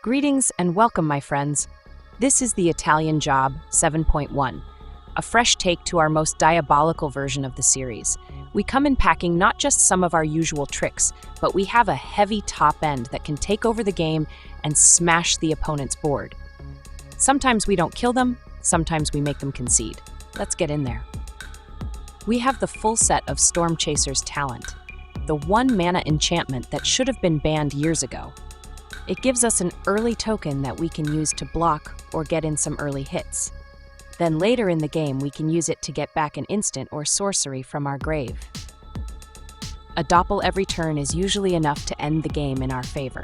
Greetings and welcome, my friends. This is the Italian Job 7.1, a fresh take to our most diabolical version of the series. We come in packing not just some of our usual tricks, but we have a heavy top end that can take over the game and smash the opponent's board. Sometimes we don't kill them, sometimes we make them concede. Let's get in there. We have the full set of Stormchaser's talent, the 1-mana enchantment that should have been banned years ago. It gives us an early token that we can use to block or get in some early hits. Then later in the game, we can use it to get back an instant or sorcery from our grave. A doppel every turn is usually enough to end the game in our favor.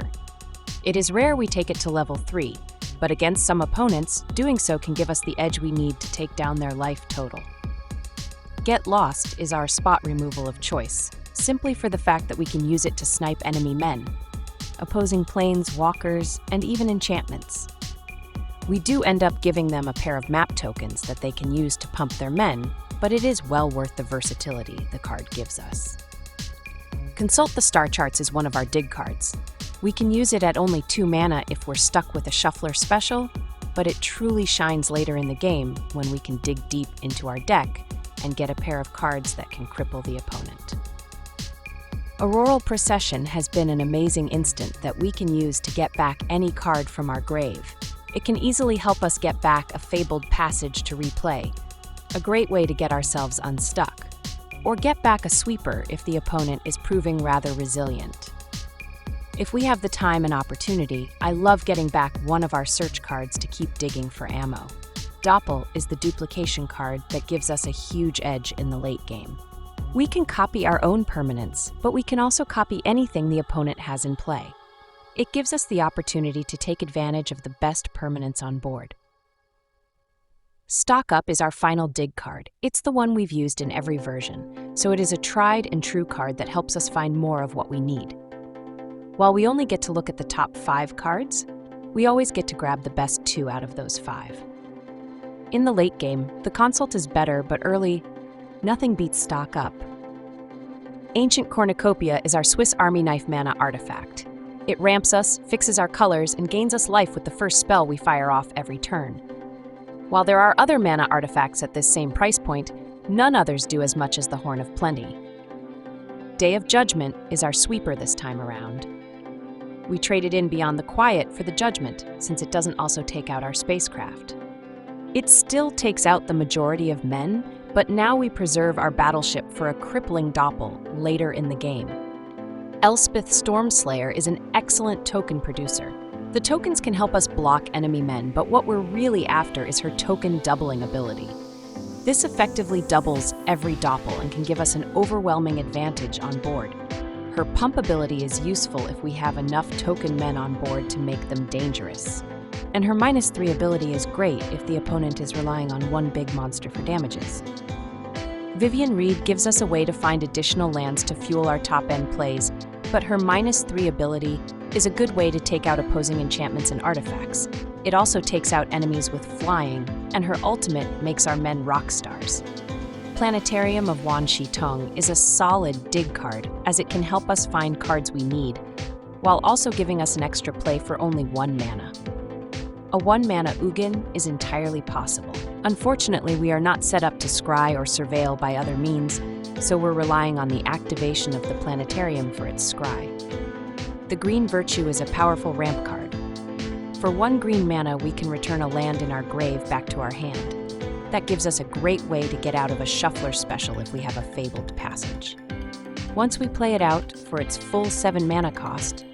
It is rare we take it to level 3, but against some opponents, doing so can give us the edge we need to take down their life total. Get Lost is our spot removal of choice, simply for the fact that we can use it to snipe enemy men, opposing planes, walkers, and even enchantments. We do end up giving them a pair of map tokens that they can use to pump their men, but it is well worth the versatility the card gives us. Consult the Star Charts is one of our dig cards. We can use it at only 2 mana if we're stuck with a shuffler special, but it truly shines later in the game when we can dig deep into our deck and get a pair of cards that can cripple the opponent. Auroral Procession has been an amazing instant that we can use to get back any card from our grave. It can easily help us get back a fabled passage to replay, a great way to get ourselves unstuck, or get back a sweeper if the opponent is proving rather resilient. If we have the time and opportunity, I love getting back one of our search cards to keep digging for ammo. Doppel is the duplication card that gives us a huge edge in the late game. We can copy our own permanents, but we can also copy anything the opponent has in play. It gives us the opportunity to take advantage of the best permanents on board. Stock Up is our final dig card. It's the one we've used in every version, so it is a tried and true card that helps us find more of what we need. While we only get to look at the top 5 cards, we always get to grab the best 2 out of those 5. In the late game, the consult is better, but early, nothing beats Stock Up. Ancient Cornucopia is our Swiss Army knife mana artifact. It ramps us, fixes our colors, and gains us life with the first spell we fire off every turn. While there are other mana artifacts at this same price point, none others do as much as the Horn of Plenty. Day of Judgment is our sweeper this time around. We traded in Beyond the Quiet for the Judgment, since it doesn't also take out our spacecraft. It still takes out the majority of men, but now we preserve our battleship for a crippling doppel later in the game. Elspeth Stormslayer is an excellent token producer. The tokens can help us block enemy men, but what we're really after is her token doubling ability. This effectively doubles every doppel and can give us an overwhelming advantage on board. Her pump ability is useful if we have enough token men on board to make them dangerous. And her -3 ability is great if the opponent is relying on one big monster for damages. Vivien Reid gives us a way to find additional lands to fuel our top-end plays, but her -3 ability is a good way to take out opposing enchantments and artifacts. It also takes out enemies with flying, and her ultimate makes our men rock stars. Planetarium of Tong is a solid dig card, as it can help us find cards we need, while also giving us an extra play for only 1 mana. A 1-mana Ugin is entirely possible. Unfortunately, we are not set up to scry or surveil by other means, so we're relying on the activation of the Planetarium for its scry. The Green Virtue is a powerful ramp card. For 1 green mana, we can return a land in our grave back to our hand. That gives us a great way to get out of a shuffler special if we have a fabled passage. Once we play it out for its full 7 mana cost,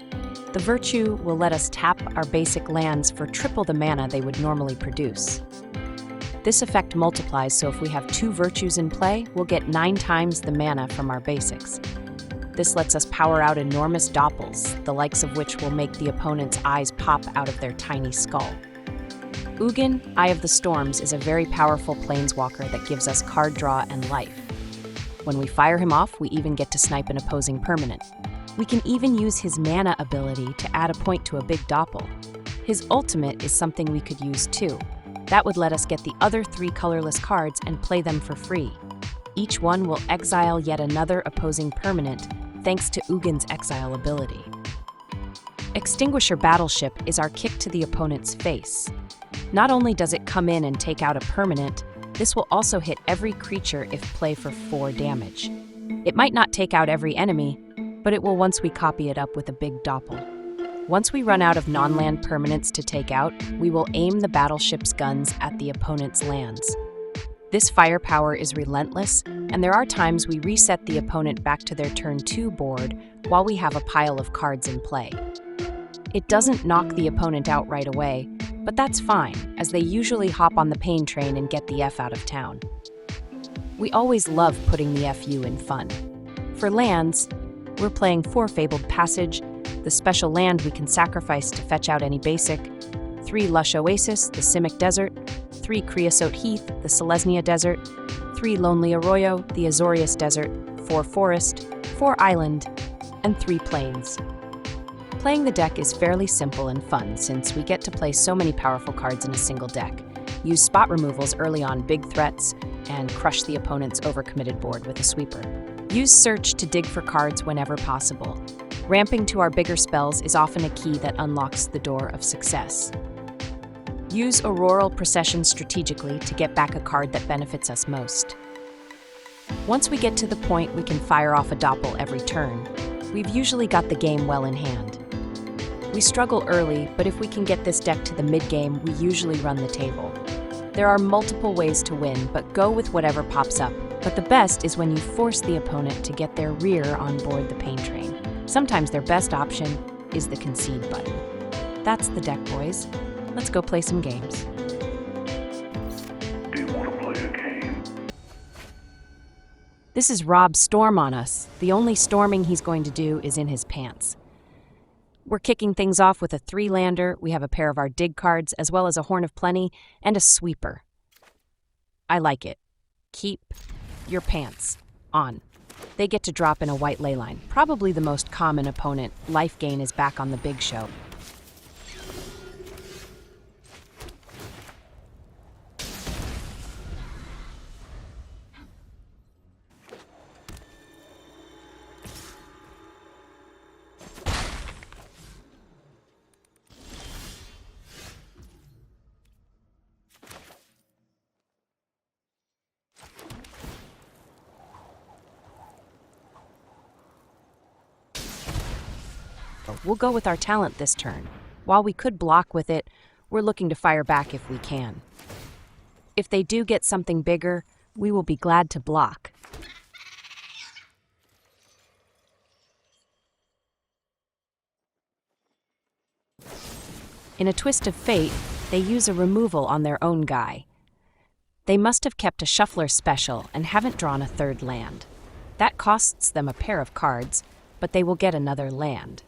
the Virtue will let us tap our basic lands for triple the mana they would normally produce. This effect multiplies, so if we have 2 Virtues in play, we'll get 9 times the mana from our basics. This lets us power out enormous doppels, the likes of which will make the opponent's eyes pop out of their tiny skull. Ugin, Eye of the Storms, is a very powerful planeswalker that gives us card draw and life. When we fire him off, we even get to snipe an opposing permanent. We can even use his mana ability to add a point to a big doppel. His ultimate is something we could use too. That would let us get the other 3 colorless cards and play them for free. Each one will exile yet another opposing permanent, thanks to Ugin's exile ability. Extinguisher Battleship is our kick to the opponent's face. Not only does it come in and take out a permanent, this will also hit every creature if play for 4 damage. It might not take out every enemy, but it will once we copy it up with a big doppel. Once we run out of non-land permanents to take out, we will aim the battleship's guns at the opponent's lands. This firepower is relentless, and there are times we reset the opponent back to their turn 2 board while we have a pile of cards in play. It doesn't knock the opponent out right away, but that's fine, as they usually hop on the pain train and get the F out of town. We always love putting the FU in fun. For lands, we're playing 4 Fabled Passage, the special land we can sacrifice to fetch out any basic, 3 Lush Oasis, the Simic Desert, 3 Creosote Heath, the Selesnya Desert, 3 Lonely Arroyo, the Azorius Desert, 4 Forest, 4 Island, and 3 Plains. Playing the deck is fairly simple and fun since we get to play so many powerful cards in a single deck, use spot removals early on big threats, and crush the opponent's overcommitted board with a sweeper. Use Search to dig for cards whenever possible. Ramping to our bigger spells is often a key that unlocks the door of success. Use Auroral Procession strategically to get back a card that benefits us most. Once we get to the point we can fire off a doppel every turn, we've usually got the game well in hand. We struggle early, but if we can get this deck to the mid-game, we usually run the table. There are multiple ways to win, but go with whatever pops up. But the best is when you force the opponent to get their rear on board the pain train. Sometimes their best option is the concede button. That's the deck, boys. Let's go play some games. Do you want to play a game? This is Rob Storm on us. The only storming he's going to do is in his pants. We're kicking things off with a 3-lander. We have a pair of our dig cards, as well as a Horn of Plenty and a sweeper. I like it. Keep your pants on. They get to drop in a white leyline, probably the most common opponent. Life gain is back on the big show. We'll go with our talent this turn. While we could block with it, we're looking to fire back if we can. If they do get something bigger, we will be glad to block. In a twist of fate, they use a removal on their own guy. They must have kept a shuffler special and haven't drawn a 3rd land. That costs them a pair of cards, but they will get another land.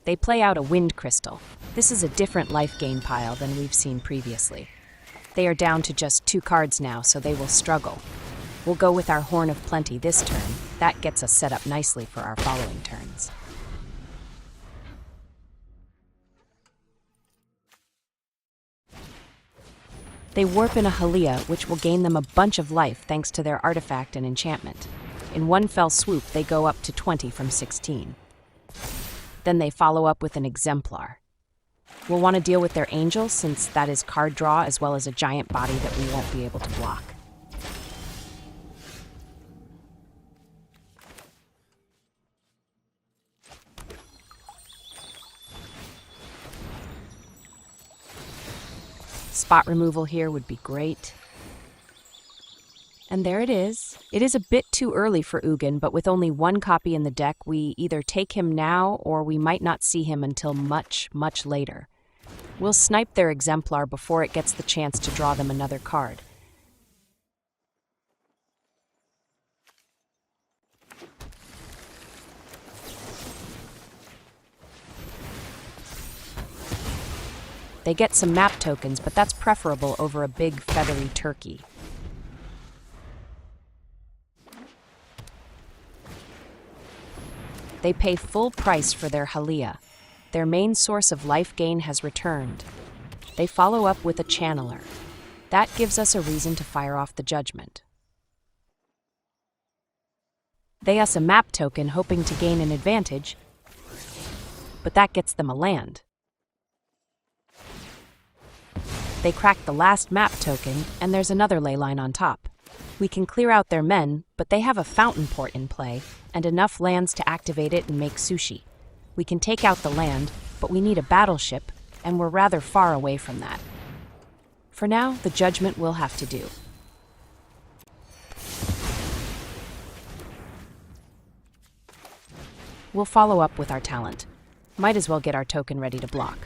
They play out a Wind Crystal. This is a different life gain pile than we've seen previously. They are down to just 2 cards now, so they will struggle. We'll go with our Horn of Plenty this turn. That gets us set up nicely for our following turns. They warp in a Halia, which will gain them a bunch of life thanks to their artifact and enchantment. In one fell swoop, they go up to 20 from 16. Then they follow up with an Exemplar. We'll want to deal with their Angel, since that is card draw as well as a giant body that we won't be able to block. Spot removal here would be great. And there it is. It is a bit too early for Ugin, but with only 1 copy in the deck, we either take him now or we might not see him until much, much later. We'll snipe their Exemplar before it gets the chance to draw them another card. They get some map tokens, but that's preferable over a big feathery turkey. They pay full price for their Halia. Their main source of life gain has returned. They follow up with a Channeler. That gives us a reason to fire off the Judgment. They us a map token hoping to gain an advantage. but that gets them a land. They crack the last map token, and there's another ley line on top. We can clear out their men, but they have a fountain port in play, and enough lands to activate it and make sushi. We can take out the land, but we need a battleship, and we're rather far away from that. For now, the judgment will have to do. We'll follow up with our talent. Might as well get our token ready to block.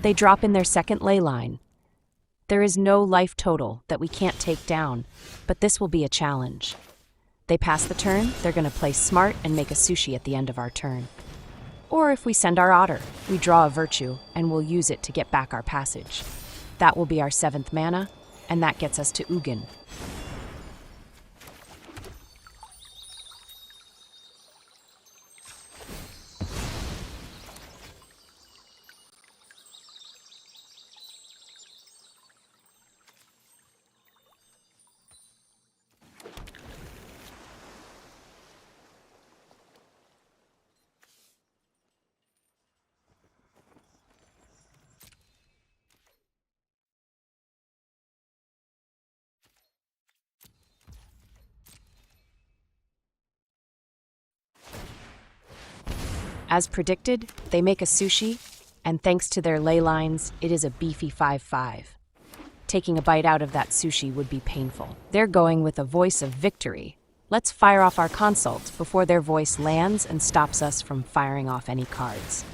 They drop in their second ley line. There is no life total that we can't take down, but this will be a challenge. They pass the turn, they're going to play smart and make a sushi at the end of our turn. Or if we send our otter, we draw a virtue and we'll use it to get back our passage. That will be our 7th mana, and that gets us to Ugin. As predicted, they make a sushi, and thanks to their ley lines, it is a beefy 5/5. Taking a bite out of that sushi would be painful. They're going with a voice of victory. Let's fire off our consult before their voice lands and stops us from firing off any cards.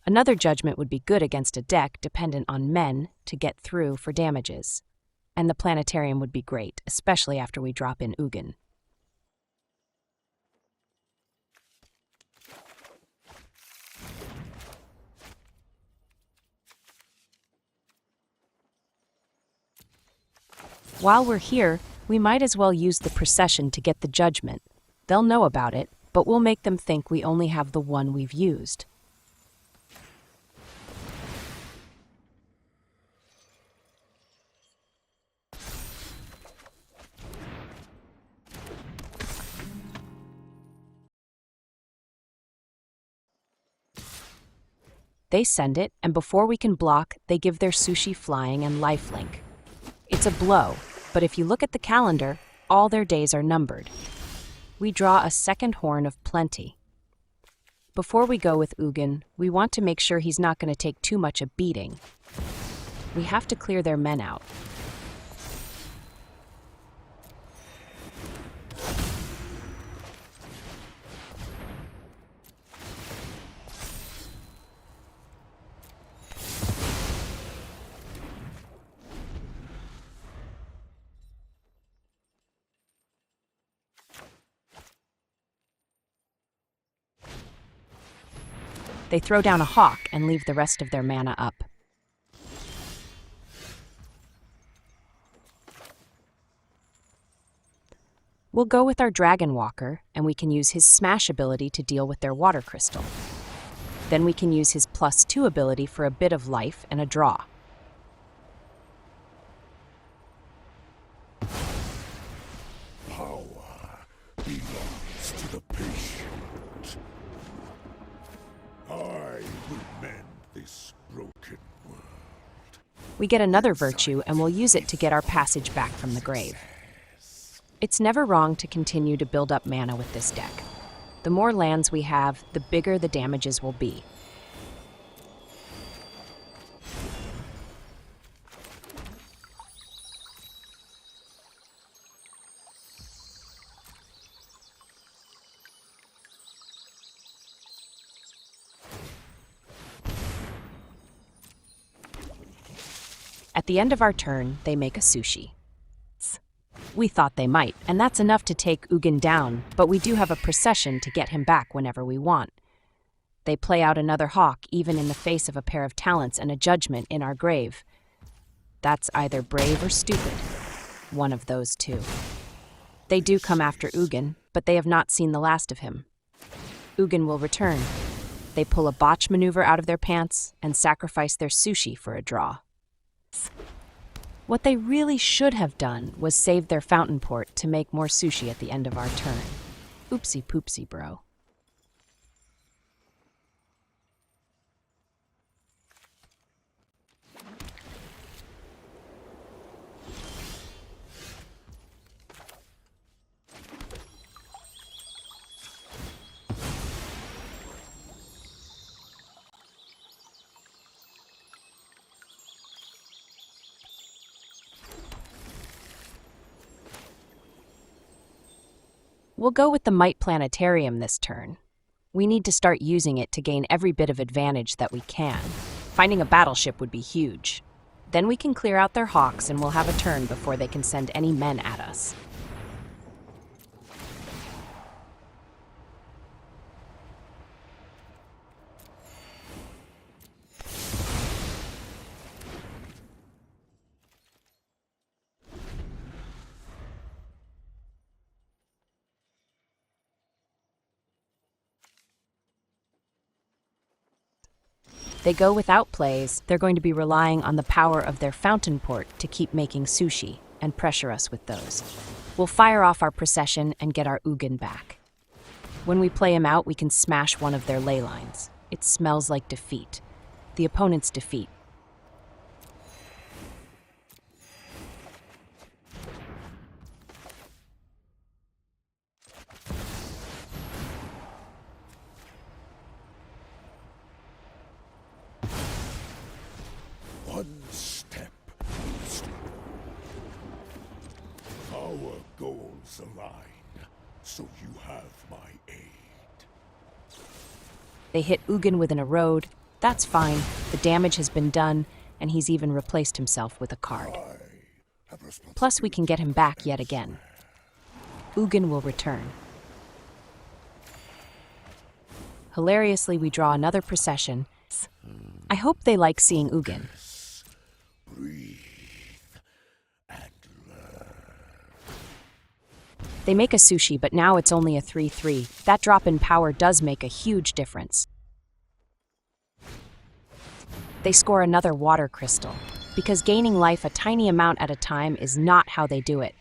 Another judgment would be good against a deck dependent on men to get through for damages. And the Planetarium would be great, especially after we drop in Ugin. While we're here, we might as well use the procession to get the judgment. They'll know about it, but we'll make them think we only have the one we've used. They send it, and before we can block, they give their sushi flying and lifelink. It's a blow, but if you look at the calendar, all their days are numbered. We draw a second horn of plenty. Before we go with Ugin, we want to make sure he's not going to take too much a beating. We have to clear their men out. They throw down a hawk and leave the rest of their mana up. We'll go with our Dragon Walker, and we can use his Smash ability to deal with their Water Crystal. Then we can use his +2 ability for a bit of life and a draw. Power belongs to the patient. I will mend this broken world. We get another virtue, and we'll use it to get our passage back from the grave. It's never wrong to continue to build up mana with this deck. The more lands we have, the bigger the damages will be. At the end of our turn, they make a sushi. We thought they might, and that's enough to take Ugin down, but we do have a procession to get him back whenever we want. They play out another hawk even in the face of a pair of talents and a judgment in our grave. That's either brave or stupid. One of those two. They do come after Ugin, but they have not seen the last of him. Ugin will return. They pull a botch maneuver out of their pants and sacrifice their sushi for a draw. What they really should have done was save their fountain port to make more sushi at the end of our turn. Oopsie poopsie, bro. We'll go with the Might Planetarium this turn. We need to start using it to gain every bit of advantage that we can. Finding a battleship would be huge. Then we can clear out their hawks and we'll have a turn before they can send any men at us. They go without plays. They're going to be relying on the power of their fountain port to keep making sushi and pressure us with those. We'll fire off our procession and get our Ugin back. When we play him out, we can smash one of their ley lines. It smells like defeat. The opponent's defeat. One step east. Our goals align, so you have my aid. They hit Ugin with an erode. That's fine. The damage has been done, and he's even replaced himself with a card. Plus, we can get him back yet again. Ugin will return. Hilariously, we draw another procession. I hope they like seeing Ugin. Breathe and learn. They make a sushi, but now it's only a 3/3. That drop in power does make a huge difference. They score another water crystal, because gaining life a tiny amount at a time is not how they do it.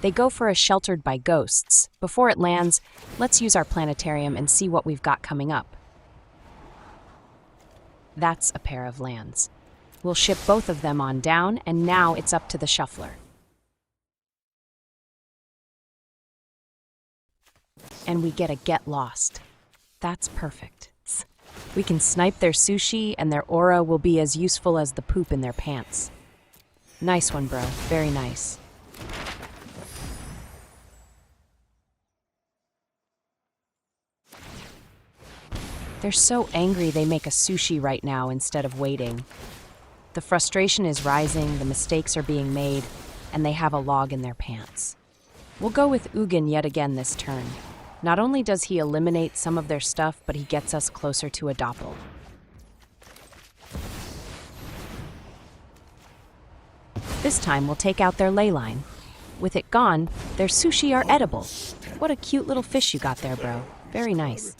They go for a Sheltered by Ghosts. Before it lands, let's use our planetarium and see what we've got coming up. That's a pair of lands. We'll ship both of them on down, and now it's up to the shuffler. And we get a Get Lost. That's perfect. We can snipe their sushi, and their aura will be as useful as the poop in their pants. Nice one, bro. Very nice. They're so angry they make a sushi right now instead of waiting. The frustration is rising, the mistakes are being made, and they have a log in their pants. We'll go with Ugin yet again this turn. Not only does he eliminate some of their stuff, but he gets us closer to a doppel. This time we'll take out their ley line. With it gone, their sushi are edible. What a cute little fish you got there, bro. Very nice.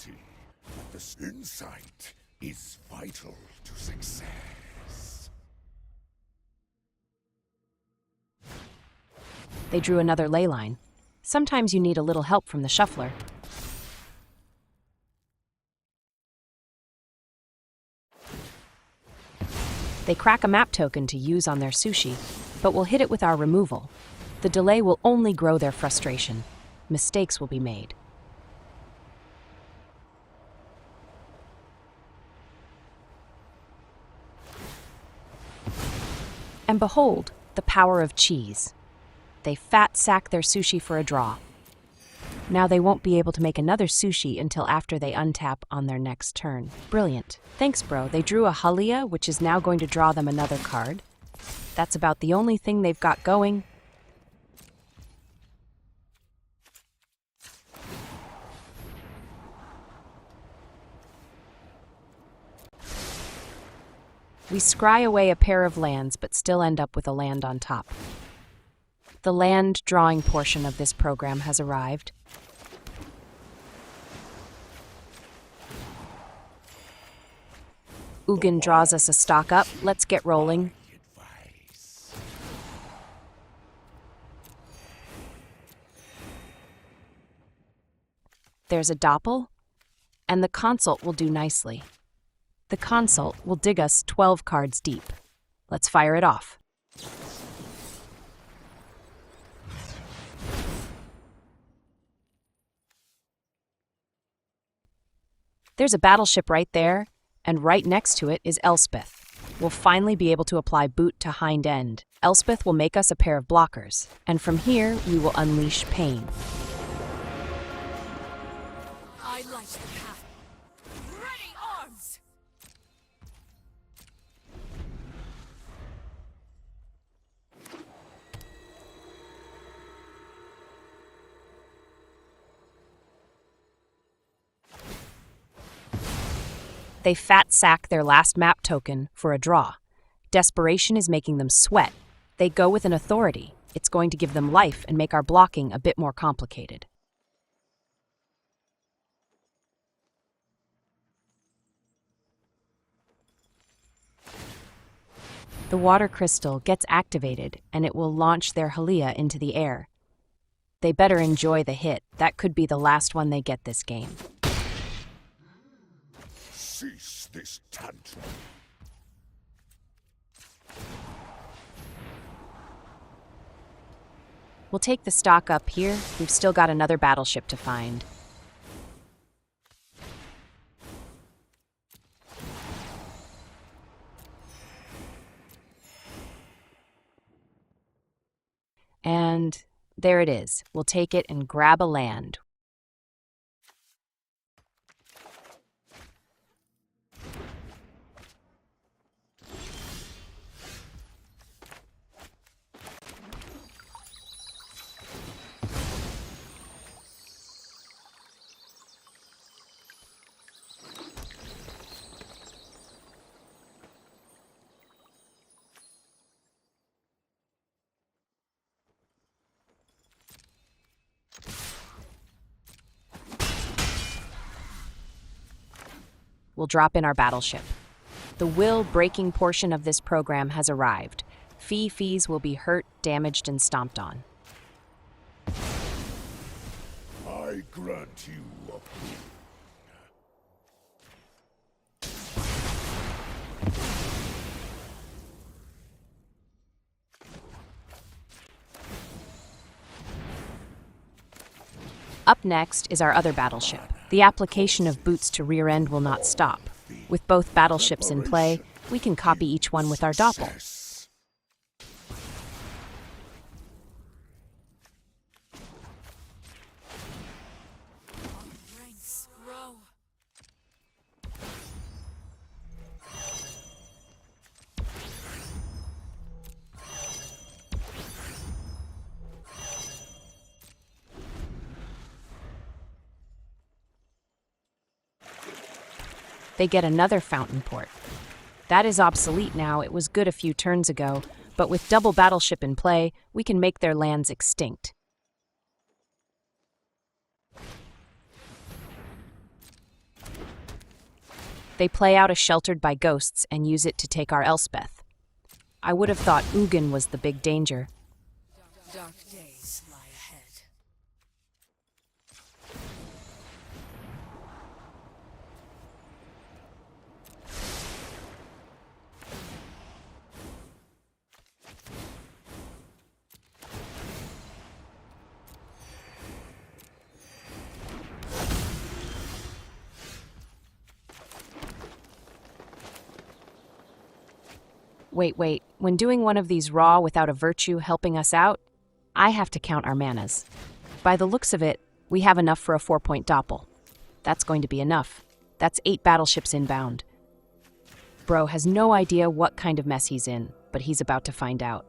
This insight is vital to success. They drew another ley line. Sometimes you need a little help from the shuffler. They crack a map token to use on their sushi, but we'll hit it with our removal. The delay will only grow their frustration. Mistakes will be made. And behold, the power of cheese. They fat sack their sushi for a draw. Now they won't be able to make another sushi until after they untap on their next turn. Brilliant. Thanks, bro. They drew a Halia, which is now going to draw them another card. That's about the only thing they've got going. We scry away a pair of lands but still end up with a land on top. The land drawing portion of this program has arrived. Ugin draws us a stock up. Let's get rolling. There's a Doppel, and the consult will do nicely. The consult will dig us 12 cards deep. Let's fire it off. There's a battleship right there, and right next to it is Elspeth. We'll finally be able to apply boot to hind end. Elspeth will make us a pair of blockers, and from here we will unleash pain. I light the path. Ready arms! They fat sack their last map token for a draw. Desperation is making them sweat. They go with an authority. It's going to give them life and make our blocking a bit more complicated. The water crystal gets activated and it will launch their Halia into the air. They better enjoy the hit. That could be the last one they get this game. Cease this tantrum. We'll take the stock up here. We've still got another battleship to find. And there it is. We'll take it and grab a land. We'll drop in our battleship. The will-breaking portion of this program has arrived. Fees will be hurt, damaged, and stomped on. I grant you a boon. Up next is our other battleship. The application of boots to rear end will not stop. With both battleships in play, we can copy each one with our Doppel. Ranks grow. They get another fountain port. That is obsolete now. It was good a few turns ago, but with double battleship in play, we can make their lands extinct. They play out a Sheltered by Ghosts and use it to take our Elspeth. I would have thought Ugin was the big danger. Dark days lie ahead. Wait. When doing one of these raw without a virtue helping us out, I have to count our manas. By the looks of it, we have enough for a 4-point Doppel. That's going to be enough. That's 8 battleships inbound. Bro has no idea what kind of mess he's in, but he's about to find out.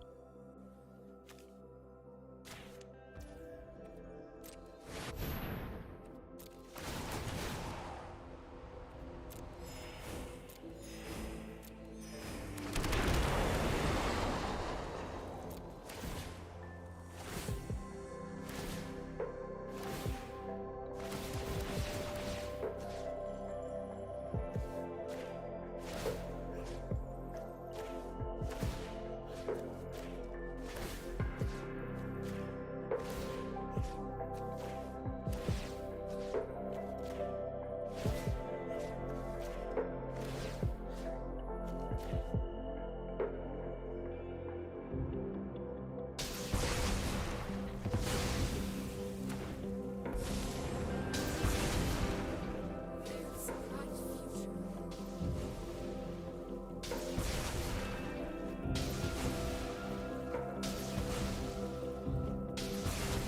There's a bright future.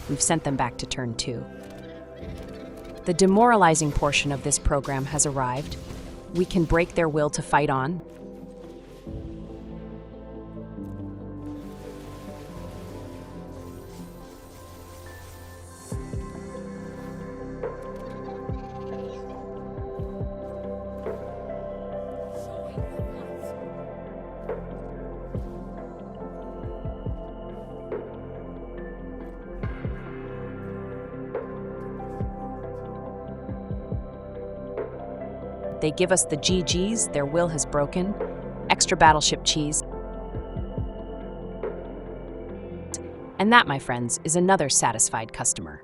We've sent them back to turn 2. The demoralizing portion of this program has arrived. We can break their will to fight on. They give us the GGs, their will has broken, extra battleship cheese. And that, my friends, is another satisfied customer.